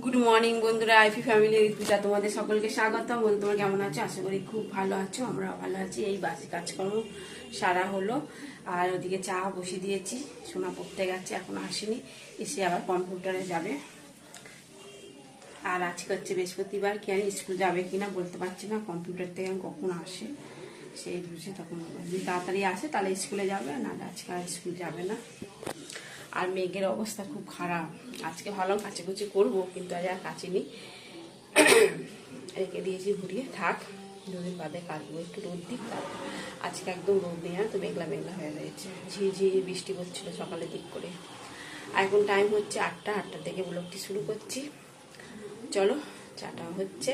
Good morning বন্ধুরা, IP family পূজা তোমাদের সকলকে স্বাগতম। বন্ধু তোমরা কেমন আছো? আশা করি খুব ভালো আছো, আমরাও ভালো আছি। এই বাসি কাজকর্ম সারা হলো, আর ওদিকে চা বসিয়ে দিয়েছি। সোনা পড়তে গেছে, এখন আসেনি, এসে আবার কম্পিউটারে যাবে। আর আজকে হচ্ছে বৃহস্পতিবার, কি আমি স্কুল যাবে কিনা বলতে পারছি না। কম্পিউটার থেকে কখন আসে সেই বুঝে, তখন যদি তাড়াতাড়ি আসে তাহলে স্কুলে যাবে, না আজকে আর স্কুল যাবে না। আর মেঘের অবস্থা খুব খারাপ। আজকে ভালো কাচাকুচি করবো, কিন্তু আজ আর কাচিনি, রেখে দিয়েছি ঘুরিয়ে। থাক, দুদিন বাদে কাচবো, একটু রোদ দিক। আজকে একদম রোদ নেই, তো মেঘলা মেঘলা হয়ে রয়েছে। ঝিঝিঝি বৃষ্টি পড়ছিল সকালের দিক করে। আর এখন টাইম হচ্ছে 8টা থেকে ব্লগটি শুরু করছি। চলো, চাটা হচ্ছে।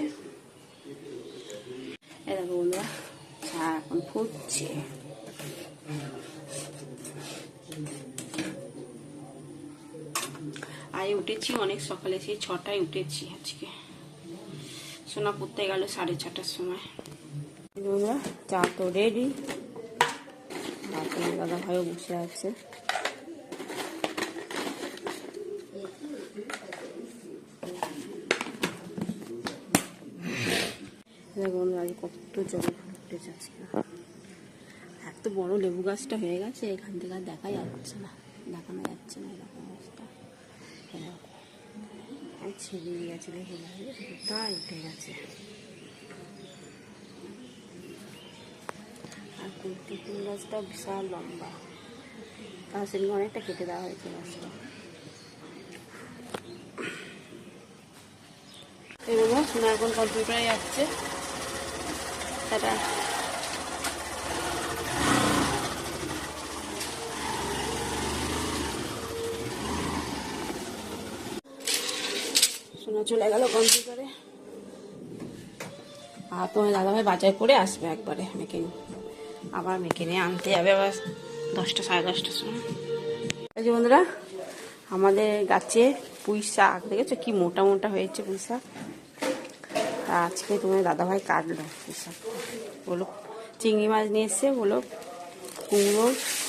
এই দেখো বন্ধুরা, চা এখন ফুটছে। আজ উঠেছি অনেক সকালে, সেই 6টায় উঠেছি আজকে। সোনা পড়তে গেল 6:30টার সময়। বন্ধুরা, চা তো রেডি, দাদা ভাইও বসে আছে। বন্ধুরা, কত জল উঠেছে আজকে। এত বড় লেবু গাছটা হয়ে গেছে, এখান থেকে আর দেখা যাচ্ছে না, দেখানো যাচ্ছে না এরকম অবস্থা। ছিঁড়ে গেছে, দেখে তাই উঠে গেছে। আর কুলতি ফুল গাছটা বিশাল লম্বা, তার সঙ্গে অনেকটা কেটে দেওয়া হয়েছে গাছটা। এগুলো শোনা এখন কম্পিউটারে যাচ্ছে। সেটা শোনা চলে গেল কম্পিউটারে। আর তোমার দাদাভাই বাজার করে আসবে একবারে, মেখে আবার মেখে নিয়ে আনতে যাবে আবার 10টা 10:30টার সময়। এই যে বন্ধুরা, আমাদের গাছে পুঁই শাক দেখেছো কি মোটা মোটা হয়েছে পুঁই শাক। আজকে তোমার দাদাভাই কাটলো পুঁই শাক, বলো চিংড়ি মাছ নিয়ে এসছে, বলো কুমড়ো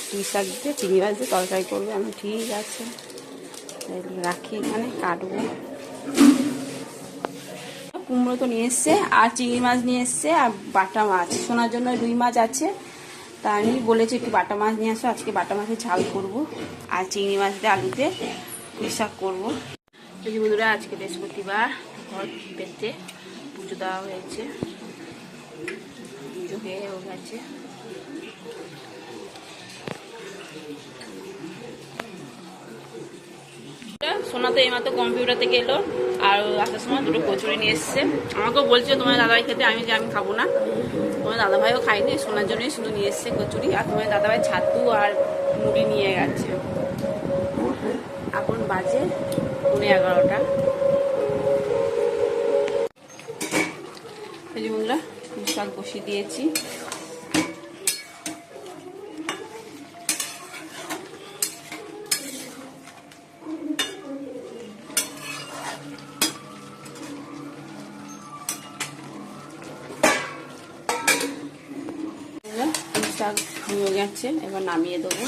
পুঁই শাক দিয়ে চিংড়ি মাছ দিয়ে তরকারি করবে। আমি ঠিক আছে রাখি, এখানে কাটবো। কুমড়ো তো নিয়ে এসছে, আর চিংড়ি মাছ নিয়ে এসছে, আর বাটা মাছ। শোনার জন্য রুই মাছ আছে, তা আমি বলেছি একটু বাটা মাছ নিয়ে আসো। আজকে বাটা মাছের ঝাল করবো, আর চিংড়ি মাছ দিয়ে আলুতে পুঁই শাক করবো। এই বন্ধুরা, আজকে বৃহস্পতিবার, ঘর পেতে পুজো দেওয়া হয়েছে, পুজো হয়ে গেছে। সোনা তো এইমাত্র কম্পিউটার থেকে এলো, আর আসার সময় দুটো কচুরি নিয়ে এসছে। আমাকেও বলছে তোমার দাদাভাই খেতে, আমি খাবো না। তোমার দাদাভাইও খাইনি, সোনার জন্যই শুধু নিয়ে এসছে কচুরি। আর তোমার দাদাভাই ছাতু আর মুড়ি নিয়ে গেছে। এখন বাজে 11:30। এই যে বন্ধুরা, শাক বসিয়ে দিয়েছি। শাক হয়ে গেছে, এবার নামিয়ে দেবো।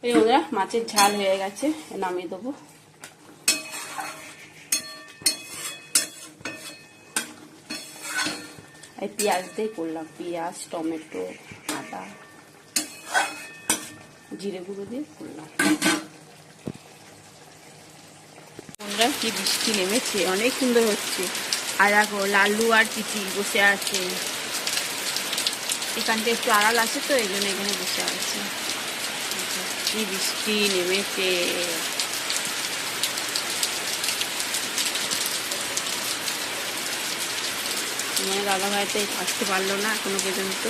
এই বন্ধুরা, মাছের ঝাল হয়ে গেছে, নামিয়ে দেবো। এই পেঁয়াজ দিয়ে করলাম, পেঁয়াজ টমেটো আদা জিরে গুঁড়ো দিয়ে করলাম। বন্ধুরা, কি বৃষ্টি নেমেছে, অনেক সুন্দর হচ্ছে। আর দেখো লালু আর চিচি বসে আছে, এখানটা একটু আড়াল আছে তো এই জন্য এখানে বসে আছে। কি বৃষ্টি নেমেছে। তোমার দাদাভাই তো আসতে পারলো না এখনো পর্যন্ত,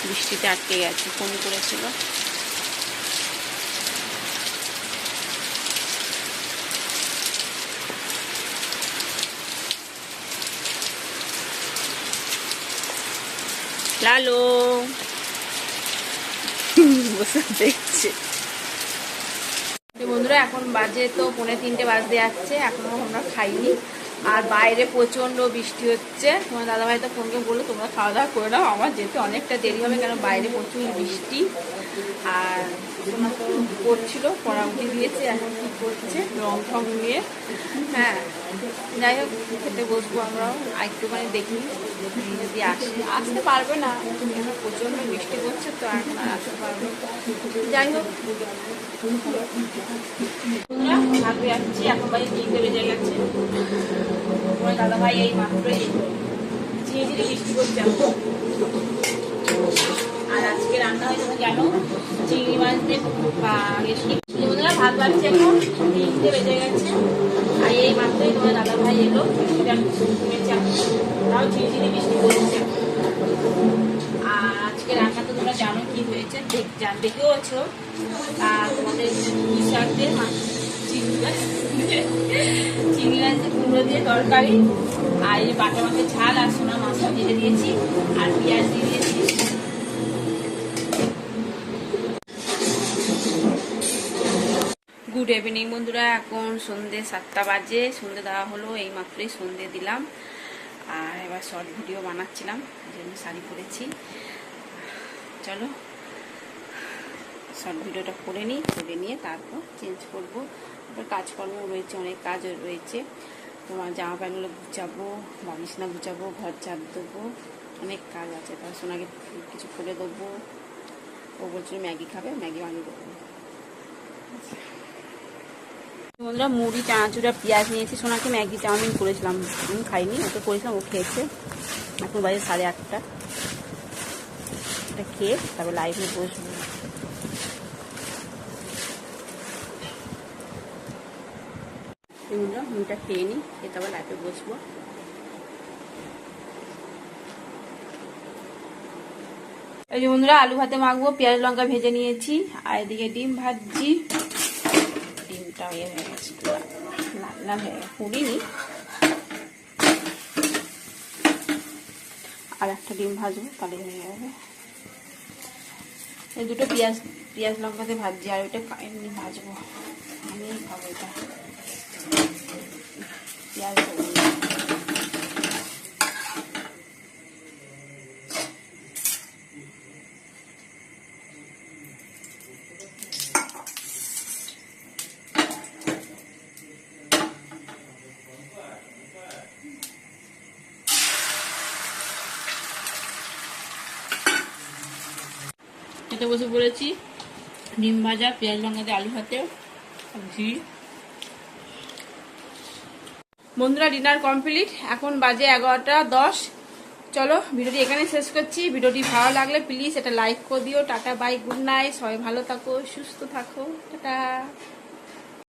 বৃষ্টিতে আটকে গেছে, ফোন করেছিল। লালো বসে দেখছে। বন্ধুরা, এখন বাজে তো 2:45 বাজতে যাচ্ছে, এখনো আমরা খাইনি। আর বাইরে প্রচন্ড বৃষ্টি হচ্ছে। তোমার দাদাভাই তো ফোনকে বললো তোমরা খাওয়া দাওয়া করে নাও, আমার যেতে অনেকটা দেরি হবে, কেন বাইরে প্রচুর বৃষ্টি। আর তোমার তো করছিল, পড়াউটি দিয়েছে, এখন কি করছে রং ঠং নিয়ে। হ্যাঁ, যাই হোক খেতে বসবো আমরাও, একটুখানি দেখি যদি আসতে পারবে না, কেন প্রচন্ড বৃষ্টি করছে তো এখন আর আসতে পারবে। যাই হোক ভাবে যাচ্ছি, এখন বাড়ি 3টে বেজে গেছে। তোমার দাদাভাই এই মাত্রই ঝিরে ঝিরে বৃষ্টি করছে। আর আজকে রান্না হয়েছে তো জানো, চিংড়ি মাছ দিয়ে বন্ধুরা ভাত বাড়ছে, এখন 3টে বেজে গেছে। আর এই মাত্রই তোমার দাদাভাই এলো, তাও ঝিরে ঝিরে বৃষ্টি করছে। আর আজকে রান্না তো তোমরা জানো কি হয়েছে, দেখেওছো। আর তোমাদের শাকের চিংড়ি মাছ কুমড়ো দিয়ে তরকারি, আর এই বাটা মাছের ঝাল, আর সোনা মাছটা দিয়ে দিয়েছি, আর পেঁয়াজ দিয়ে দিয়েছি। গুড ইভিনিং বন্ধুরা, এখন সন্ধ্যে 7টা বাজে, সন্ধ্যে দেওয়া হলো, এই মাত্রই সন্ধ্যে দিলাম। আর এবার শর্ট ভিডিও বানাচ্ছিলাম, এই জন্য শাড়ি পরেছি। চলো শর্ট ভিডিওটা করে নিই, করে নিয়ে তারপর চেঞ্জ করবো। তারপর কাজকর্ম রয়েছে, অনেক কাজ রয়েছে। তোমার জামা প্যান্টগুলো গুছাবো, বিছানা গুছাবো, ঘর ঝাড় দেবো, অনেক কাজ আছে। তার সোনাকে কিছু করে দেবো, ও বলছিল ম্যাগি খাবে, ম্যাগি বানিয়ে দেবো। বন্ধুরা মুড়ি, চানাচুরা, পেঁয়াজ নিয়েছি। সোনাকে ম্যাগি চাউমিন করেছিলাম, আমি খাইনি, ওকে করেছিলাম, ও খেয়েছে। এখন বাজে 8:30। এটা খেয়ে তারপর লাইভে বসবো। বন্ধুরা মুড়িটা খেয়ে নিই, খেয়ে তারপর লাইভে বসবো। এই যে বন্ধুরা আলু ভাতে মাখবো, পেঁয়াজ লঙ্কা ভেজে নিয়েছি। আর এদিকে ডিম ভাজছি, ডিমটা ইয়ে হয়ে গেছে, লাল লাল হয়ে গেছে, পুড়িনি। আর একটা ডিম ভাজবো, তাহলে হয়ে যাবে। এই দুটো পেঁয়াজ লঙ্কাতে ভাজছি, আর ওইটা এমনি ভাজবো, আমি খাবো এটা পেঁয়াজ। খেতে বসে পড়েছি, ডিম ভাজা, পেঁয়াজ লঙ্কা দিয়ে আলু ভাতে, ঘি। বন্ধুরা ডিনার কমপ্লিট, এখন বাজে 11:10। চলো ভিডিওটি এখানে শেষ করছি। ভিডিওটি ভালো লাগলে প্লিজ এটা লাইক করে দিও। টাটা, বাই, গুড নাইট, সবাই ভালো থাকো, সুস্থ থাকো, টাটা।